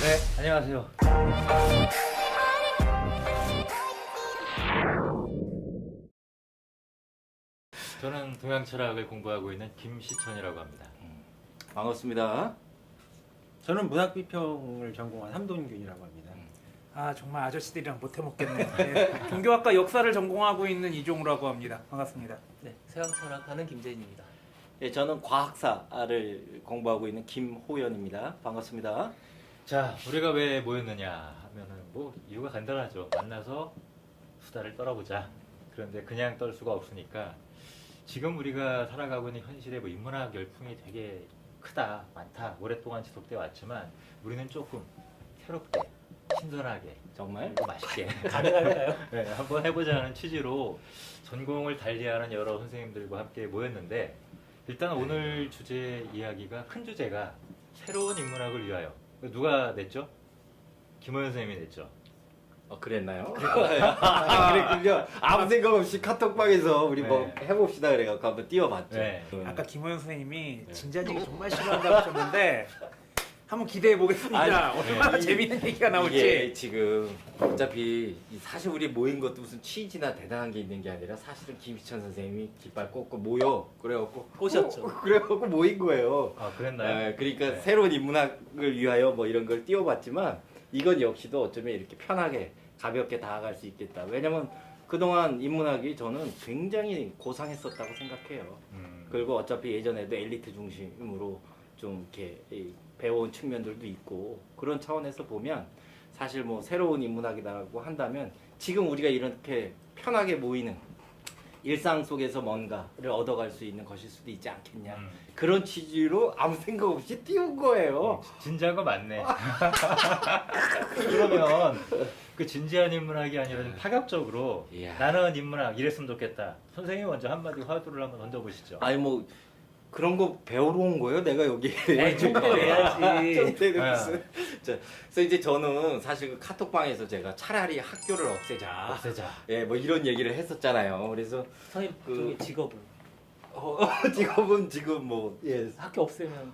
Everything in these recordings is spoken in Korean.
네, 안녕하세요. 저는 동양 철학을 공부하고 있는 김시천이라고 합니다. 반갑습니다. 저는 문학비평을 전공한 함동균이라고 합니다. 아 정말 아저씨들이랑 못 해먹겠네요. 네. 종교학과 역사를 전공하고 있는 이종우라고 합니다. 반갑습니다. 네, 서양 철학하는 김재인입니다. 예, 저는 과학사를 공부하고 있는 김호연입니다. 반갑습니다. 자, 우리가 왜 모였느냐 하면은 뭐 이유가 간단하죠. 만나서 수다를 떨어보자. 그런데 그냥 떨 수가 없으니까 지금 우리가 살아가고 있는 현실의 뭐 인문학 열풍이 되게 크다, 많다, 오랫동안 지속돼 왔지만 우리는 조금 새롭게, 신선하게, 정말? 그리고 맛있게 가능할까요? 네, 한번 해보자는 취지로 전공을 달리하는 여러 선생님들과 함께 모였는데 일단 오늘 주제 이야기가 큰 주제가 새로운 인문학을 위하여. 누가 냈죠? 김호연 선생님이 냈죠. 그랬나요? 그랬군요. 아무 생각 없이 카톡방에서 우리 뭐 네. 해봅시다 그래갖고 한번 띄워봤죠. 네. 아까 김호영 선생님이 네. 진지한 정말 싫어한다고 하셨는데 한번 기대해 보겠습니다. 아니, 얼마나 네. 재밌는 얘기가 나올지. 이게 지금 어차피 사실 우리 모인 것도 무슨 취지나 대단한 게 있는 게 아니라 사실은 김시천 선생님이 깃발 꽂고 모여 그래갖고 꼬셨죠. 그래갖고 모인 거예요. 아, 그랬나요? 그러니까 네. 새로운 인문학을 위하여 뭐 이런 걸 띄워봤지만 이건 역시도 어쩌면 이렇게 편하게 가볍게 다가갈 수 있겠다. 왜냐면 그동안 인문학이 저는 굉장히 고상했었다고 생각해요. 그리고 어차피 예전에도 엘리트 중심으로 좀 이렇게 배워온 측면들도 있고 그런 차원에서 보면 사실 뭐 새로운 인문학이라고 한다면 지금 우리가 이렇게 편하게 모이는 일상 속에서 뭔가를 얻어갈 수 있는 것일 수도 있지 않겠냐. 그런 취지로 아무 생각 없이 띄운 거예요. 진지한 거 맞네. 그러면 그 진지한 인문학이 아니라 좀 파격적으로 이야. 나는 인문학 이랬으면 좋겠다. 선생님이 먼저 한마디 화두를 한번 던져보시죠. 아니 뭐 그런 거 배우러 온 거예요? 내가 여기. 에이, 좀 배워야지. 좀 배우겠어요. 자, 그래서 이제 저는 사실 그 카톡방에서 제가 차라리 학교를 없애자. 없애자. 예, 뭐 이런 얘기를 했었잖아요. 그래서 선생님 그- 저기 직업은 직업은 지금 뭐 예. 학교 없애면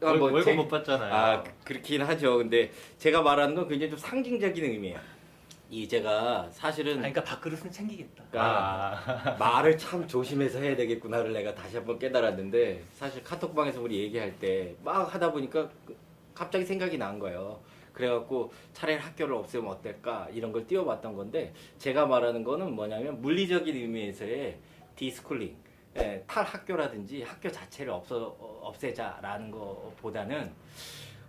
월급 제- 못 받잖아요. 그렇긴 하죠. 근데 제가 말하는 건 굉장히 좀 상징적인 의미예요. 이 제가 사실은 그러니까 밥그릇은 챙기겠다. 그러니까 말을 참 조심해서 해야 되겠구나를 내가 다시 한번 깨달았는데 사실 카톡방에서 우리 얘기할 때 막 하다 보니까 갑자기 생각이 난 거예요. 그래갖고 차라리 학교를 없애면 어떨까 이런 걸 띄워봤던 건데 제가 말하는 거는 뭐냐면 물리적인 의미에서의 디스쿨링, 탈학교라든지 학교 자체를 없애자라는 것보다는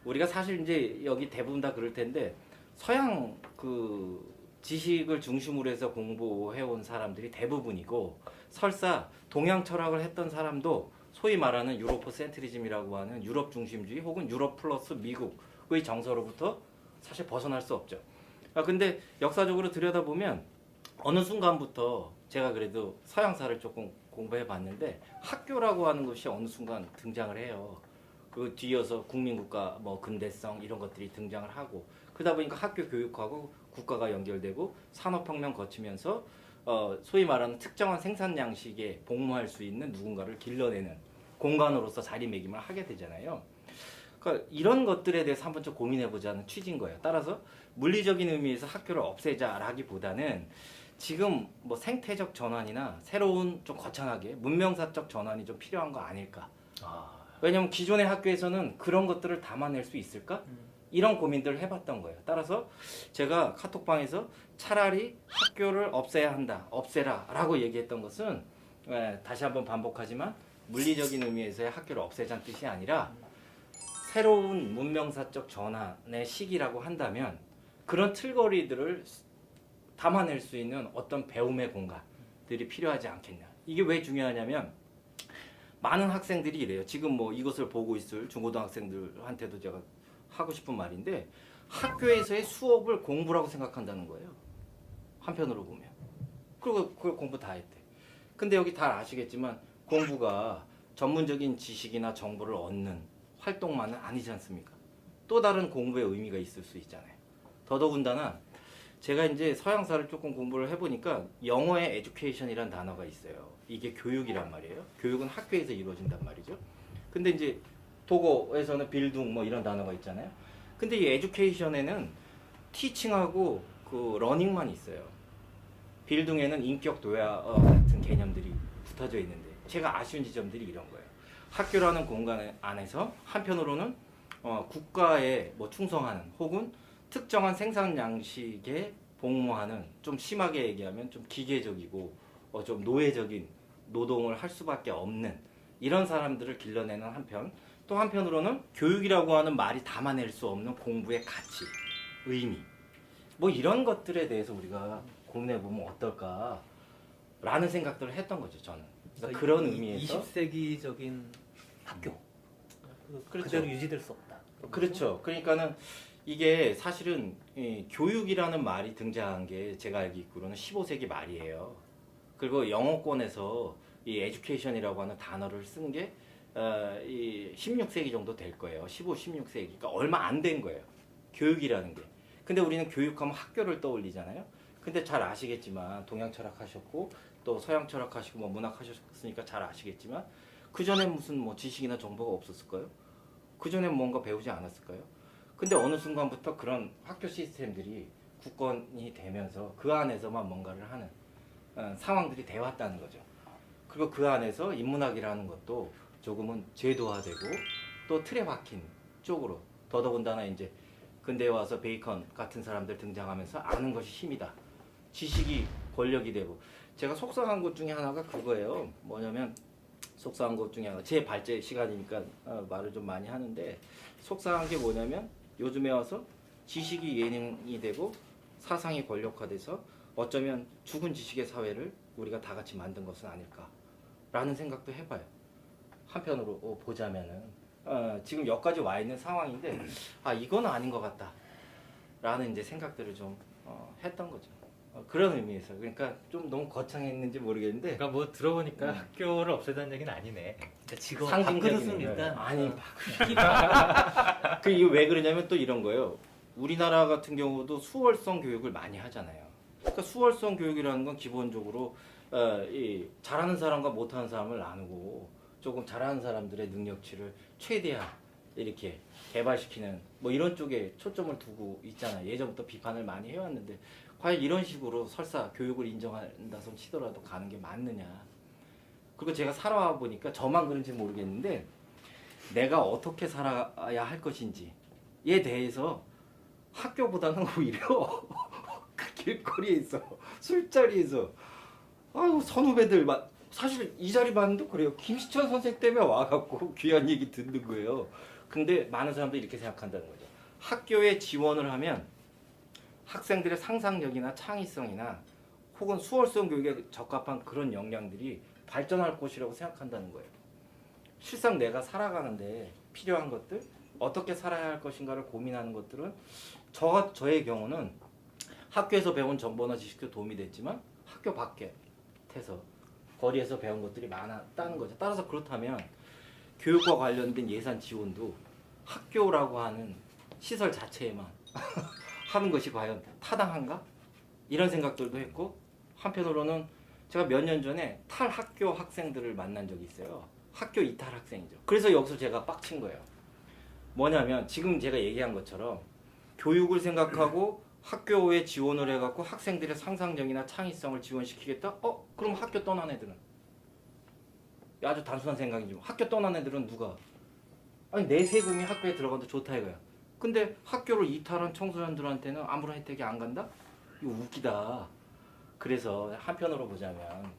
우리가 사실 이제 여기 대부분 다 그럴 텐데 서양 그 지식을 중심으로 해서 공부해온 사람들이 대부분이고 설사 동양 철학을 했던 사람도 소위 말하는 유로포 센트리즘이라고 하는 유럽 중심주의 혹은 유럽 플러스 미국의 정서로부터 사실 벗어날 수 없죠. 근데 역사적으로 들여다보면 어느 순간부터 제가 그래도 서양사를 조금 공부해 봤는데 학교라고 하는 것이 어느 순간 등장을 해요. 그 뒤이어서 국민국가 뭐 근대성 이런 것들이 등장을 하고 그러다 보니까 학교 교육하고 국가가 연결되고 산업혁명 거치면서 소위 말하는 특정한 생산 양식에 복무할 수 있는 누군가를 길러내는 공간으로서 자리매김을 하게 되잖아요. 그러니까 이런 것들에 대해서 한번 좀 고민해보자는 취지인 거예요. 따라서 물리적인 의미에서 학교를 없애자라기보다는 지금 뭐 생태적 전환이나 새로운 좀 거창하게 문명사적 전환이 좀 필요한 거 아닐까. 왜냐면 기존의 학교에서는 그런 것들을 담아낼 수 있을까? 이런 고민들을 해봤던 거예요. 따라서 제가 카톡방에서 차라리 학교를 없애야 한다, 없애라 라고 얘기했던 것은 다시 한번 반복하지만 물리적인 의미에서의 학교를 없애자는 뜻이 아니라 새로운 문명사적 전환의 시기라고 한다면 그런 틀거리들을 담아낼 수 있는 어떤 배움의 공간들이 필요하지 않겠냐. 이게 왜 중요하냐면 많은 학생들이 이래요. 지금 뭐 이것을 보고 있을 중고등학생들한테도 제가 하고 싶은 말인데 학교에서의 수업을 공부라고 생각한다는 거예요. 한편으로 보면. 그리고 그걸 공부 다 했대. 근데 여기 다 아시겠지만 공부가 전문적인 지식이나 정보를 얻는 활동만은 아니지 않습니까? 또 다른 공부의 의미가 있을 수 있잖아요. 더더군다나 제가 이제 서양사를 조금 공부를 해보니까 영어의 education이란 단어가 있어요. 이게 교육이란 말이에요. 교육은 학교에서 이루어진단 말이죠. 근데 이제 독어에서는 빌둥 뭐 이런 단어가 있잖아요. 근데 이 에듀케이션에는 티칭하고 그 러닝만 있어요. 빌딩에는 인격 도야 같은 개념들이 붙어져 있는데 제가 아쉬운 지점들이 이런 거예요. 학교라는 공간 안에서 한편으로는 국가에 뭐 충성하는 혹은 특정한 생산 양식에 복무하는, 좀 심하게 얘기하면 좀 기계적이고 좀 노예적인 노동을 할 수밖에 없는 이런 사람들을 길러내는 한편, 또 한편으로는 교육이라고 하는 말이 담아낼 수 없는 공부의 가치, 의미, 뭐 이런 것들에 대해서 우리가 고민해 보면 어떨까라는 생각들을 했던 거죠. 저는 그러니까 그런 의미에서 20세기적인 학교 그렇죠. 그대로 유지될 수 없다. 그렇죠. 그러니까는 이게 사실은 이 교육이라는 말이 등장한 게 제가 알기로는 15세기 말이에요. 그리고 영어권에서 이 에듀케이션이라고 하는 단어를 쓴 게 이 16세기 정도 될 거예요. 15, 16세기. 그러니까 얼마 안 된 거예요. 교육이라는 게. 근데 우리는 교육하면 학교를 떠올리잖아요. 근데 잘 아시겠지만 동양 철학하셨고 또 서양 철학하시고 뭐 문학 하셨으니까 잘 아시겠지만 그 전에 무슨 뭐 지식이나 정보가 없었을까요? 그 전에 뭔가 배우지 않았을까요? 근데 어느 순간부터 그런 학교 시스템들이 국권이 되면서 그 안에서만 뭔가를 하는 상황들이 되었다는 거죠. 그리고 그 안에서 인문학이라는 것도 조금은 제도화되고 또 틀에 박힌 쪽으로, 더더군다나 이제 근대에 와서 베이컨 같은 사람들 등장하면서 아는 것이 힘이다. 지식이 권력이 되고, 제가 속상한 것 중에 하나가 그거예요. 뭐냐면 속상한 것 중에 하나, 제 발제 시간이니까 말을 좀 많이 하는데, 속상한 게 뭐냐면 요즘에 와서 지식이 예능이 되고 사상이 권력화돼서 어쩌면 죽은 지식의 사회를 우리가 다 같이 만든 것은 아닐까라는 생각도 해봐요. 한편으로 보자면은 지금 여기까지 와 있는 상황인데 이건 아닌 것 같다라는 이제 생각들을 좀 했던 거죠. 그런 의미에서. 그러니까 좀 너무 거창했는지 모르겠는데, 그러니까 뭐 들어보니까 학교를 없애자는 얘기는 아니네. 그러니까 직업 상징적인 밥그릇은 의미예요. 일단 아니 그 이게 왜 그러냐면 또 이런 거예요. 우리나라 같은 경우도 수월성 교육을 많이 하잖아요. 그러니까 수월성 교육이라는 건 기본적으로 이 잘하는 사람과 못하는 사람을 나누고 조금 잘하는 사람들의 능력치를 최대한 이렇게 개발시키는 뭐 이런 쪽에 초점을 두고 있잖아요. 예전부터 비판을 많이 해왔는데 과연 이런 식으로 설사 교육을 인정한다 손 치더라도 가는 게 맞느냐. 그리고 제가 살아와 보니까 저만 그런지 모르겠는데 내가 어떻게 살아야 할 것인지에 대해서 학교보다는 오히려 그 길거리에서 술자리에서 아유 선후배들 사실 이 자리 봤는데 그래요. 김시천 선생 때문에 와갖고 귀한 얘기 듣는 거예요. 근데 많은 사람들이 이렇게 생각한다는 거죠. 학교에 지원을 하면 학생들의 상상력이나 창의성이나 혹은 수월성 교육에 적합한 그런 역량들이 발전할 것이라고 생각한다는 거예요. 실상 내가 살아가는데 필요한 것들, 어떻게 살아야 할 것인가를 고민하는 것들은 저의 경우는 학교에서 배운 정보나 지식도 도움이 됐지만 학교 밖에서 거리에서 배운 것들이 많았다는 거죠. 따라서 그렇다면 교육과 관련된 예산 지원도 학교라고 하는 시설 자체에만 하는 것이 과연 타당한가? 이런 생각들도 했고, 한편으로는 제가 몇 년 전에 탈학교 학생들을 만난 적이 있어요. 학교 이탈 학생이죠. 그래서 여기서 제가 빡친 거예요. 뭐냐면 지금 제가 얘기한 것처럼 교육을 생각하고 학교에 지원을 해갖고 학생들의 상상력이나 창의성을 지원시키겠다? 그럼 학교 떠난 애들은? 아주 단순한 생각이죠. 학교 떠난 애들은 누가? 아니 내 세금이 학교에 들어가도 좋다 이거야. 근데 학교를 이탈한 청소년들한테는 아무런 혜택이 안 간다? 이거 웃기다. 그래서 한편으로 보자면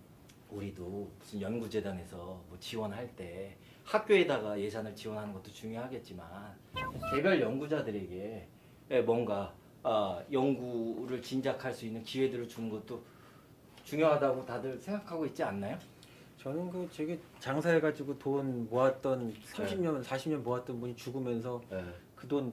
우리도 무슨 연구재단에서 뭐 지원할 때 학교에다가 예산을 지원하는 것도 중요하겠지만 개별 연구자들에게 뭔가 연구를 진작할 수 있는 기회들을 주는 것도 중요하다고 다들 생각하고 있지 않나요? 저는 그 저기 장사해가지고 돈 모았던 30년, 40년 모았던 분이 죽으면서 그 돈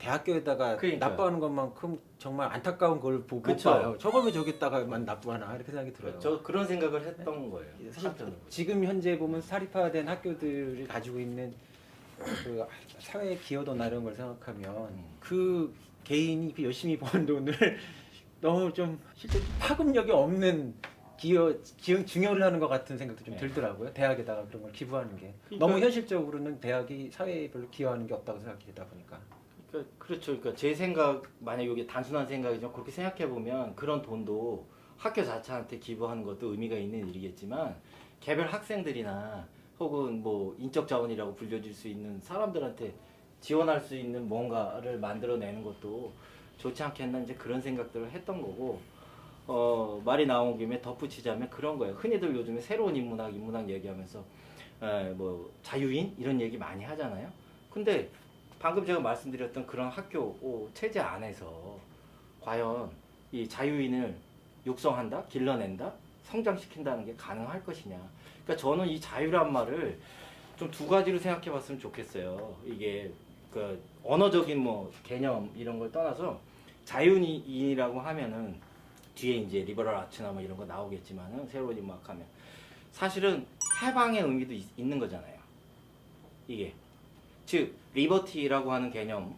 대학교에다가 그러니까요. 납부하는 것만큼 정말 안타까운 걸 보고 그쵸. 봐요. 저걸 왜 저기다가만 납부하나 이렇게 생각이 들어요. 저 그런 생각을 했던 거예요. 사실 한편으로. 지금 현재 보면 사립화된 학교들이 가지고 있는 그 사회 기여도나 이런 걸 생각하면 그 개인이 그 열심히 번 돈을 너무 좀 실제 파급력이 없는 증여를 하는 것 같은 생각도 좀 네. 들더라고요. 대학에다가 그런 걸 기부하는 게 그러니까- 너무 현실적으로는 대학이 사회에 별로 기여하는 게 없다고 생각하다 보니까. 그렇죠. 그러니까 제 생각 만약 이게 단순한 생각이지만 그렇게 생각해 보면 그런 돈도 학교 자체한테 기부하는 것도 의미가 있는 일이겠지만 개별 학생들이나 혹은 뭐 인적 자원이라고 불려질 수 있는 사람들한테 지원할 수 있는 뭔가를 만들어내는 것도 좋지 않겠나 이제 그런 생각들을 했던 거고 말이 나온 김에 덧붙이자면 그런 거예요. 흔히들 요즘에 새로운 인문학 얘기하면서 뭐 자유인 이런 얘기 많이 하잖아요. 근데 방금 제가 말씀드렸던 그런 학교 체제 안에서 과연 이 자유인을 육성한다, 길러낸다, 성장시킨다는 게 가능할 것이냐. 그러니까 저는 이 자유란 말을 좀 두 가지로 생각해 봤으면 좋겠어요. 이게 그 언어적인 뭐 개념 이런 걸 떠나서 자유인이라고 하면은 뒤에 이제 리버럴 아츠나 뭐 이런 거 나오겠지만은 새로운 인문학 하면 사실은 해방의 의미도 있는 거잖아요. 이게 즉 리버티라고 하는 개념,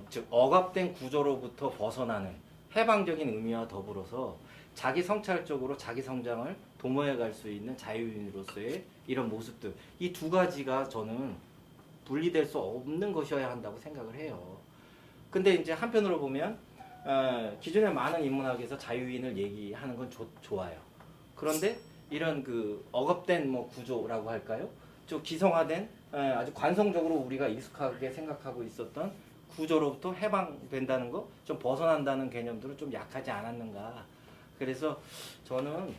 즉 억압된 구조로부터 벗어나는 해방적인 의미와 더불어서 자기 성찰적으로 자기 성장을 도모해 갈 수 있는 자유인으로서의 이런 모습들 이 두 가지가 저는 분리될 수 없는 것이어야 한다고 생각을 해요. 근데 이제 한편으로 보면 기존의 많은 인문학에서 자유인을 얘기하는 건 좋아요. 그런데 이런 그 억압된 뭐 구조라고 할까요? 좀 기성화된 아주 관성적으로 우리가 익숙하게 생각하고 있었던 구조로부터 해방된다는 거, 좀 벗어난다는 개념들은 좀 약하지 않았는가. 그래서 저는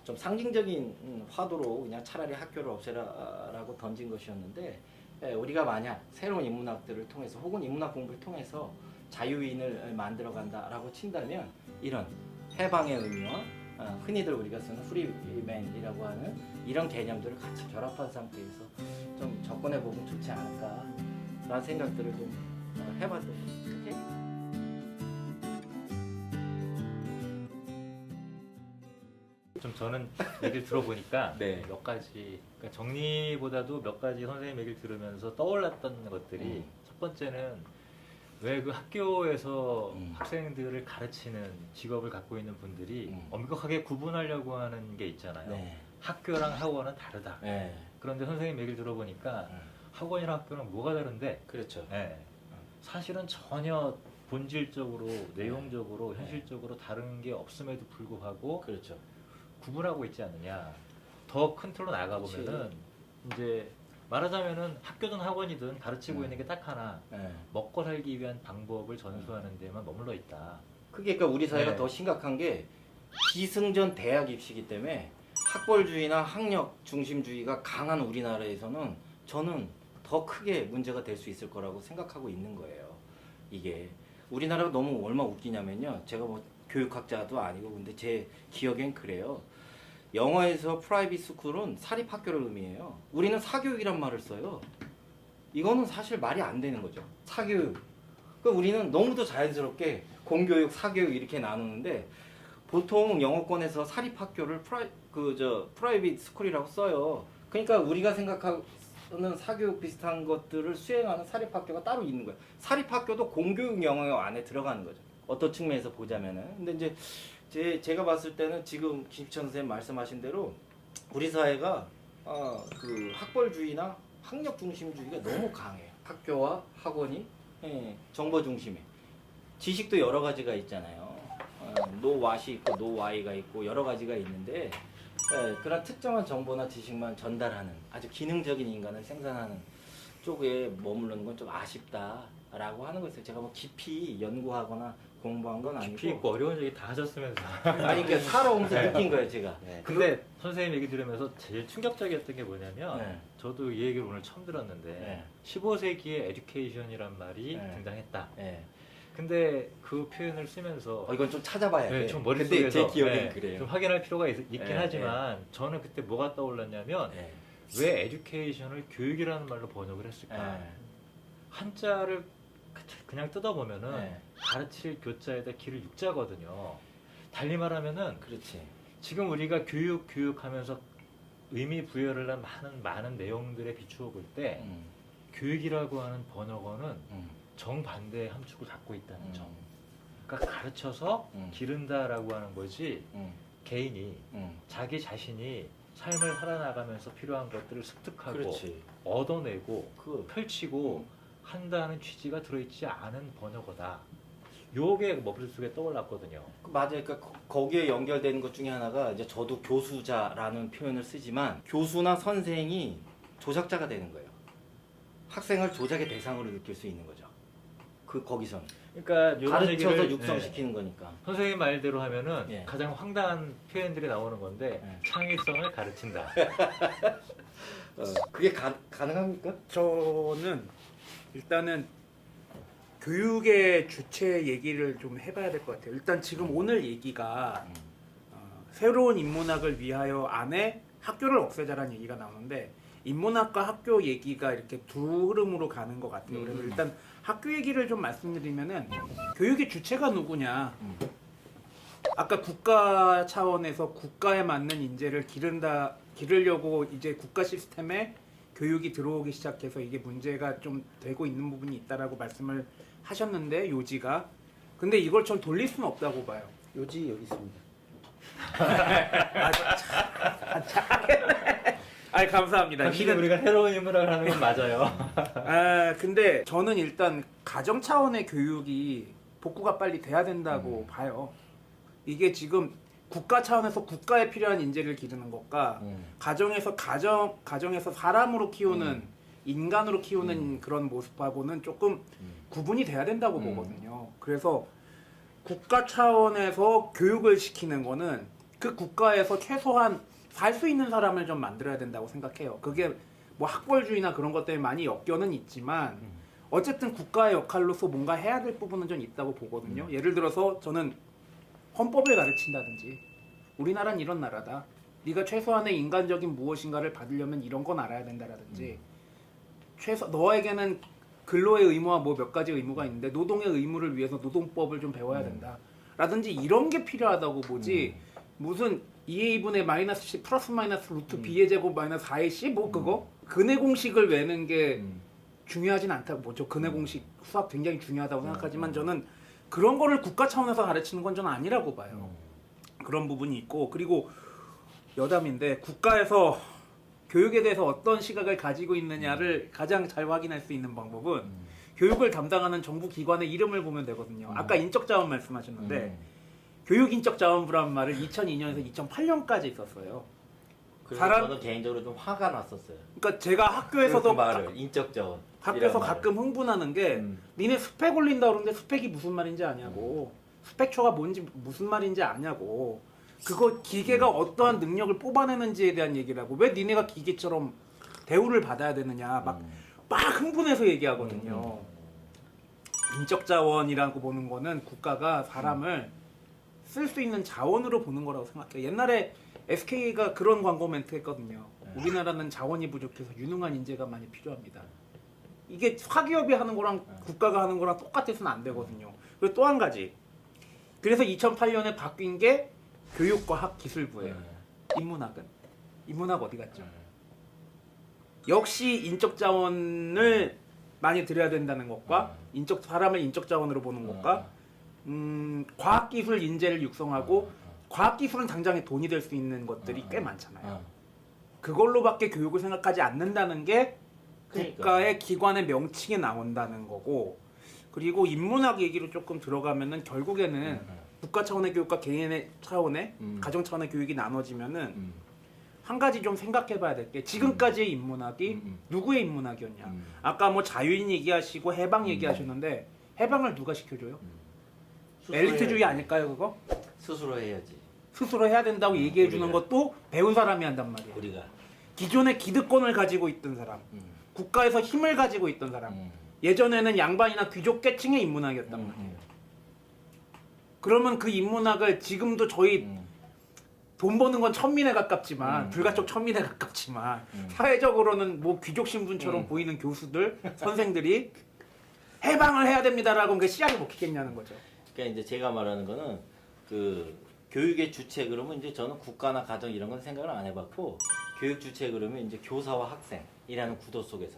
좀 상징적인 화두로 그냥 차라리 학교를 없애라라고 던진 것이었는데 우리가 만약 새로운 인문학들을 통해서 혹은 인문학 공부를 통해서 자유인을 만들어간다라고 친다면 이런 해방의 의미와 흔히들 우리가 쓰는 프리맨이라고 하는 이런 개념들을 같이 결합한 상태에서 좀 접근해보면 좋지 않을까라는 생각들을 좀 해봤던 거예요. 좀 저는 얘기를 들어보니까 네. 몇 가지 그러니까 정리보다도 몇 가지 선생님 얘기를 들으면서 떠올랐던 것들이 첫 번째는 왜 그 학교에서 학생들을 가르치는 직업을 갖고 있는 분들이 엄격하게 구분하려고 하는 게 있잖아요. 네. 학교랑 학원은 다르다. 네. 그런데 선생님 얘기를 들어보니까 학원이랑 학교랑 뭐가 다른데 그렇죠. 네. 사실은 전혀 본질적으로 내용적으로 현실적으로 다른 게 없음에도 불구하고 그렇죠. 구분하고 있지 않느냐. 더 큰 틀로 나가보면은 이제 말하자면은 학교든 학원이든 가르치고 있는 게 딱 하나 네. 먹고 살기 위한 방법을 전수하는 데만 머물러 있다. 그게 그러니까 우리 사회가 네. 더 심각한 게 기승전 대학 입시이기 때문에 학벌주의나 학력 중심주의가 강한 우리나라에서는 저는 더 크게 문제가 될 수 있을 거라고 생각하고 있는 거예요. 이게 우리나라가 너무 얼마나 웃기냐면요. 제가 뭐 교육학자도 아니고 근데 제 기억엔 그래요. 영어에서 프라이빗 스쿨은 사립학교를 의미해요. 우리는 사교육이란 말을 써요. 이거는 사실 말이 안 되는 거죠. 사교육. 그러니까 우리는 너무도 자연스럽게 공교육, 사교육 이렇게 나누는데 보통 영어권에서 사립학교를 프라이빗 스쿨이라고 써요. 그러니까 우리가 생각하는 사교육 비슷한 것들을 수행하는 사립학교가 따로 있는 거예요. 사립학교도 공교육 영역 안에 들어가는 거죠. 어떤 측면에서 보자면은. 근데 이제 제가 봤을 때는 지금 김희천 선생님 말씀하신 대로 우리 사회가 그 학벌주의나 학력 중심주의가 너무 강해요. 학교와 학원이 정보 중심에 지식도 여러 가지가 있잖아요. 노왓이 있고 노와이가 있고 여러 가지가 있는데 그런 특정한 정보나 지식만 전달하는 아주 기능적인 인간을 생산하는 쪽에 머무르는 건 좀 아쉽다라고 하는 것을 제가 뭐 깊이 연구하거나 공부한 건 아니고 깊이 있고 어려운 얘기 다 하셨으면서. 아니 그러니까 살아오면서 느낀 거예요 제가. 근데 선생님 얘기 들으면서 제일 충격적이었던 게 뭐냐면 네. 저도 이 얘기를 오늘 처음 들었는데 네. 15세기에 에듀케이션이란 말이 네. 등장했다. 네. 근데 그 표현을 쓰면서 이건 좀 찾아봐야 돼. 좀 근데 머릿속에서 제 기억엔 네, 그래요. 좀 확인할 필요가 있긴 네, 하지만 저는 그때 뭐가 떠올랐냐면 네. 왜 에듀케이션을 교육이라는 말로 번역을 했을까? 네. 한자를 그냥 뜯어보면은 네. 가르칠 교자에다 기를 육자거든요. 달리 말하면은 그렇지. 지금 우리가 교육하면서 의미 부여를 한 많은 내용들에 비추어 볼 때 교육이라고 하는 번역어는 정반대의 함축을 갖고 있다는 점. 그러니까 가르쳐서 기른다라고 하는 거지 개인이 자기 자신이 삶을 살아나가면서 필요한 것들을 습득하고 그렇지. 얻어내고 그 펼치고 한다는 취지가 들어있지 않은 번역어다. 요게 머릿속에 떠올랐거든요. 맞아요. 그러니까 거기에 연결되는 것 중에 하나가 이제 저도 교수자라는 표현을 쓰지만 교수나 선생이 조작자가 되는 거예요. 학생을 조작의 대상으로 느낄 수 있는 거죠. 거기선 그러니까 이런 가르쳐서 얘기를, 육성시키는 거니까. 선생님 말대로 하면은 예. 가장 황당한 표현들이 나오는 건데 예. 창의성을 가르친다. 그게 가능합니까? 저는 일단은 교육의 주체 얘기를 좀 해봐야 될 것 같아요. 일단 지금 오늘 얘기가 새로운 인문학을 위하여 안에 학교를 없애자라는 얘기가 나오는데 인문학과 학교 얘기가 이렇게 두 흐름으로 가는 것 같아요. 그래서 일단 학교 얘기를 좀 말씀드리면은 교육의 주체가 누구냐. 아까 국가 차원에서 국가에 맞는 인재를 기르려고 이제 국가 시스템에 교육이 들어오기 시작해서 이게 문제가 좀 되고 있는 부분이 있다라고 말씀을 하셨는데 요지가 근데 이걸 전 돌릴 수는 없다고 봐요. 요지 여기 있습니다. 아 감사합니다. 확실히 우리가 새로운 인문학을 하는 건 맞아요. 아 근데 저는 일단 가정 차원의 교육이 복구가 빨리 돼야 된다고 봐요. 이게 지금 국가 차원에서 국가에 필요한 인재를 기르는 것과 가정에서 사람으로 키우는 인간으로 키우는 그런 모습하고는 조금 구분이 돼야 된다고 보거든요. 그래서 국가 차원에서 교육을 시키는 거는 그 국가에서 최소한 살 수 있는 사람을 좀 만들어야 된다고 생각해요. 그게 뭐 학벌주의나 그런 것 때문에 많이 엮여는 있지만 어쨌든 국가의 역할로서 뭔가 해야 될 부분은 좀 있다고 보거든요. 예를 들어서 저는 헌법을 가르친다든지 우리나라는 이런 나라다. 네가 최소한의 인간적인 무엇인가를 받으려면 이런 건 알아야 된다라든지 너에게는 근로의 의무와 뭐 몇 가지 의무가 있는데 노동의 의무를 위해서 노동법을 좀 배워야 된다. 라든지 이런 게 필요하다고 보지 무슨 2a분의 마이너스 c 플러스 마이너스 루트 b의 제곱 마이너스 4의 c 뭐 그거? 근해 공식을 외는 게 중요하진 않다고 보죠. 근해 공식 수학 굉장히 중요하다고 생각하지만 저는 그런 거를 국가 차원에서 가르치는 건 저는 아니라고 봐요. 그런 부분이 있고 그리고 여담인데 국가에서 교육에 대해서 어떤 시각을 가지고 있느냐를 가장 잘 확인할 수 있는 방법은 교육을 담당하는 정부 기관의 이름을 보면 되거든요. 아까 인적자원 말씀하셨는데 교육인적자원부라는 말을 2002년에서 2008년까지 썼어요. 그래서 사람- 저는 개인적으로 좀 화가 났었어요. 그러니까 제가 학교에서도 그 말을 인적자원. 학교에서 가끔 흥분하는 게 니네 스펙 올린다 그러는데 스펙이 무슨 말인지 아냐고 스펙초가 뭔지 무슨 말인지 아냐고 그거 기계가 어떠한 능력을 뽑아내는지에 대한 얘기라고 왜 니네가 기계처럼 대우를 받아야 되느냐 막 흥분해서 얘기하거든요. 인적자원이라고 보는 거는 국가가 사람을 쓸 수 있는 자원으로 보는 거라고 생각해요. 옛날에 SK가 그런 광고 멘트 했거든요. 우리나라는 자원이 부족해서 유능한 인재가 많이 필요합니다. 이게 사기업이 하는 거랑 국가가 하는 거랑 똑같아서는 안 되거든요. 그리고 또 한 가지. 그래서 2008년에 바뀐 게 교육과학기술부예요. 인문학은. 인문학 어디 갔죠? 역시 인적 자원을 많이 들여야 된다는 것과 사람을 인적 자원으로 보는 것과 과학기술 인재를 육성하고 과학기술은 당장에 돈이 될 수 있는 것들이 꽤 많잖아요. 그걸로밖에 교육을 생각하지 않는다는 게 그러니까. 국가의 기관의 명칭에 나온다는 거고 그리고 인문학 얘기로 조금 들어가면은 결국에는 국가 차원의 교육과 개인의 차원의 가정 차원의 교육이 나눠지면은 한 가지 좀 생각해봐야 될 게 지금까지의 인문학이 누구의 인문학이었냐. 아까 뭐 자유인 얘기하시고 해방 얘기하셨는데 해방을 누가 시켜줘요? 엘리트주의 아닐까요 그거? 스스로 해야지. 스스로 해야 된다고 얘기해 주는 우리가. 것도 배운 사람이 한단 말이에요. 우리가. 기존의 기득권을 가지고 있던 사람, 국가에서 힘을 가지고 있던 사람. 예전에는 양반이나 귀족 계층의 인문학이었단 말이에요. 그러면 그 인문학을 지금도 저희 돈 버는 건 천민에 가깝지만 불가촉 천민에 가깝지만 사회적으로는 뭐 귀족 신분처럼 보이는 교수들, 선생들이 해방을 해야 됩니다라고 그 씨알을 못 키겠냐는 거죠. 그러니까 이제 제가 말하는 거는 그 교육의 주체 그러면 이제 저는 국가나 가정 이런 건 생각을 안 해봤고 교육 주체 그러면 이제 교사와 학생이라는 구도 속에서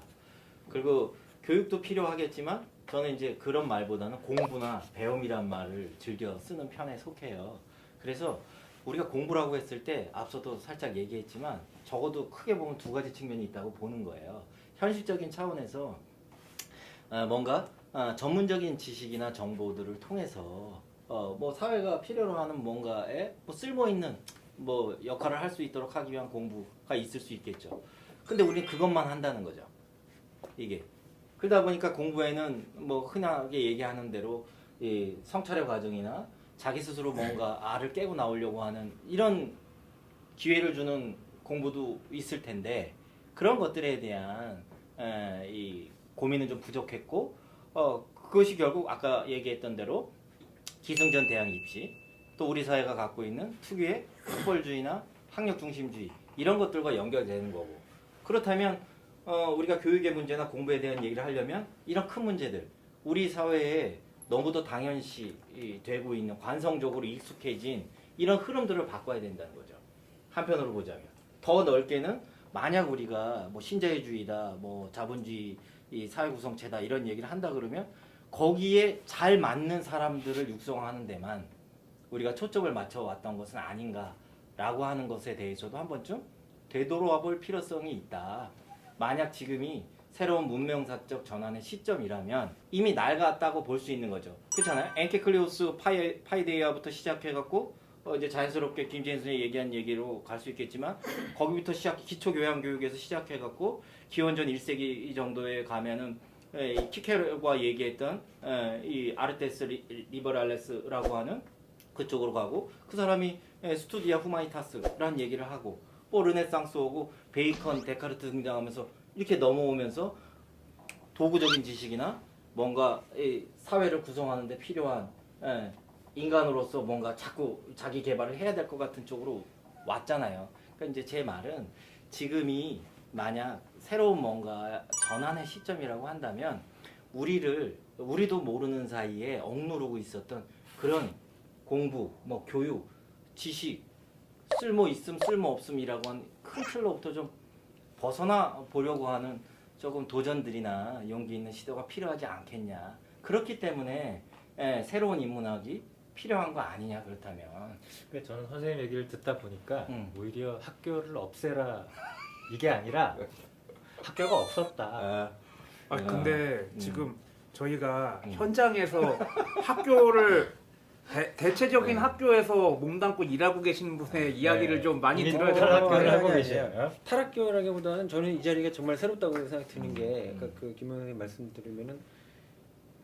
그리고 교육도 필요하겠지만 저는 이제 그런 말보다는 공부나 배움이란 말을 즐겨 쓰는 편에 속해요. 그래서 우리가 공부라고 했을 때 앞서도 살짝 얘기했지만 적어도 크게 보면 두 가지 측면이 있다고 보는 거예요. 현실적인 차원에서 뭔가 전문적인 지식이나 정보들을 통해서 뭐 사회가 필요로 하는 뭔가에 뭐 쓸모 있는 뭐 역할을 할 수 있도록 하기 위한 공부가 있을 수 있겠죠. 근데 우리는 그것만 한다는 거죠. 이게 그러다 보니까 공부에는 뭐 흔하게 얘기하는 대로 이 성찰의 과정이나 자기 스스로 뭔가 알을 깨고 나오려고 하는 이런 기회를 주는 공부도 있을 텐데 그런 것들에 대한 이 고민은 좀 부족했고 그것이 결국 아까 얘기했던 대로 기승전 대항 입시 또 우리 사회가 갖고 있는 특유의 학벌주의나 학력 중심주의 이런 것들과 연결되는 거고 그렇다면 우리가 교육의 문제나 공부에 대한 얘기를 하려면 이런 큰 문제들 우리 사회에 너무도 당연시 되고 있는 관성적으로 익숙해진 이런 흐름들을 바꿔야 된다는 거죠. 한편으로 보자면 더 넓게는 만약 우리가 뭐 신자유주의다 뭐 자본주의 이 사회 구성체다 이런 얘기를 한다 그러면 거기에 잘 맞는 사람들을 육성하는 데만 우리가 초점을 맞춰 왔던 것은 아닌가라고 하는 것에 대해서도 한 번쯤 되돌아와 볼 필요성이 있다. 만약 지금이 새로운 문명사적 전환의 시점이라면 이미 낡았다고 볼 수 있는 거죠. 그렇잖아요. 엔케클리오스 파이데이아부터 시작해갖고 이제 자연스럽게 김재인 선생님이 얘기한 얘기로 갈 수 있겠지만 거기부터 기초교양교육에서 시작해갖고 기원전 1세기 정도에 가면은 키케르가 얘기했던 이 아르테스 리버랄레스라고 하는 그쪽으로 가고 그 사람이 스투디아 후마니타스라는 얘기를 하고 또 르네상스 오고 베이컨, 데카르트 등장하면서 이렇게 넘어오면서 도구적인 지식이나 뭔가 이 사회를 구성하는 데 필요한 인간으로서 뭔가 자꾸 자기 개발을 해야 될 것 같은 쪽으로 왔잖아요. 그러니까 이제 제 말은 지금이 만약 새로운 뭔가 전환의 시점이라고 한다면 우리도 모르는 사이에 억누르고 있었던 그런 공부, 뭐 교육, 지식, 쓸모 있음, 쓸모 없음이라고 하는 큰 틀로부터 좀 벗어나 보려고 하는 조금 도전들이나 용기 있는 시도가 필요하지 않겠냐. 그렇기 때문에 새로운 인문학이 필요한 거 아니냐 그렇다면. 그러니까 저는 선생님 얘기를 듣다 보니까 오히려 학교를 없애라 이게 아니라 학교가 없었다. 근데 지금 저희가 현장에서 학교를 대체적인 학교에서 몸담고 일하고 계신 분의 이야기를 좀 많이 이미 들어야 탈학교를 될것 같아요. 하고 아니, 계세요. 탈학교라기보다는 저는 이 자리가 정말 새롭다고 생각이 드는 게 아까 그 김 의원님 말씀드리면은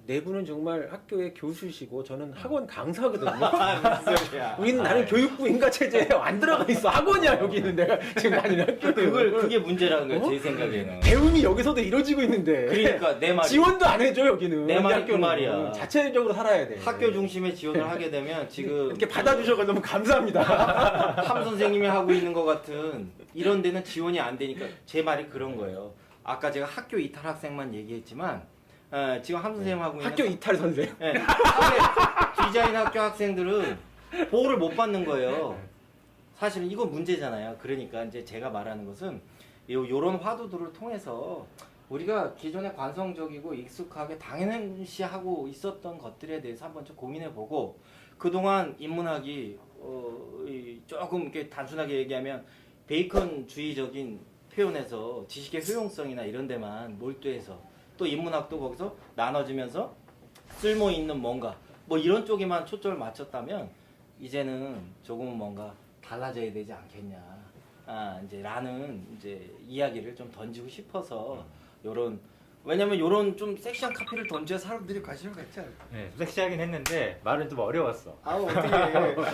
내부는 정말 학교의 교수시고 저는 학원 강사거든요. 무슨 소리야. 우리는 나는 교육부 인가 체제에 안 들어가 있어. 학원이야 여기는 내가 지금 다니는 학교들. 그게 문제라는 거예요. 제 생각에는. 배움이 여기서도 이루어지고 있는데. 그러니까 내 말이 지원도 안 해줘 여기는. 내 말이 우리 학교는. 그 말이야. 자체적으로 살아야 돼. 학교 중심의 지원을 하게 되면 지금 이렇게 받아주셔서 너무 감사합니다. 함 선생님이 하고 있는 것 같은 이런 데는 지원이 안 되니까 제 말이 그런 거예요. 아까 제가 학교 이탈 학생만 얘기했지만 지금 함 선생님 하고 있는 학교 이탈 선생. 사회 디자인 학교 학생들은 보호를 못 받는 거예요. 사실은 이건 문제잖아요. 그러니까 이제 제가 말하는 것은 요런 화두들을 통해서 우리가 기존에 관성적이고 익숙하게 당연시 하고 있었던 것들에 대해서 한번 좀 고민해보고 그동안 인문학이 조금 이렇게 단순하게 얘기하면 베이컨주의적인 표현에서 지식의 효용성이나 이런 데만 몰두해서 또 인문학도 거기서 나눠지면서 쓸모 있는 뭔가 뭐 이런 쪽에만 초점을 맞췄다면 이제는 조금은 뭔가 달라져야 되지 않겠냐 이제 라는 이제 이야기를 좀 던지고 싶어서 요런 왜냐면 요런 좀 섹시한 카피를 던져야 사람들이 관심을 갖지 않을까. 네, 섹시하긴 했는데 말은 좀 어려웠어. 어떻게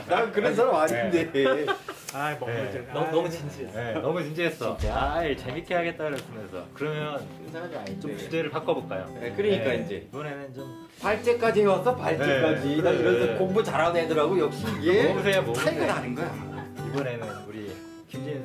난 그런 사람 아닌데. 네. 너무 진지했어. 네, 너무 진지했어. 진짜? 재밌게 하겠다 그랬으면서. 그러면 그런 사람이 아닌데. 좀 주제를 바꿔볼까요? 네, 그러니까 이제. 이번에는 좀 발제까지 해왔어 발제까지. 네. 나 이런 네. 공부 잘하는 애들하고 역시 이게 먹으세요, 먹으세요. 차이가 나는 거야. 이번에는 우리 김진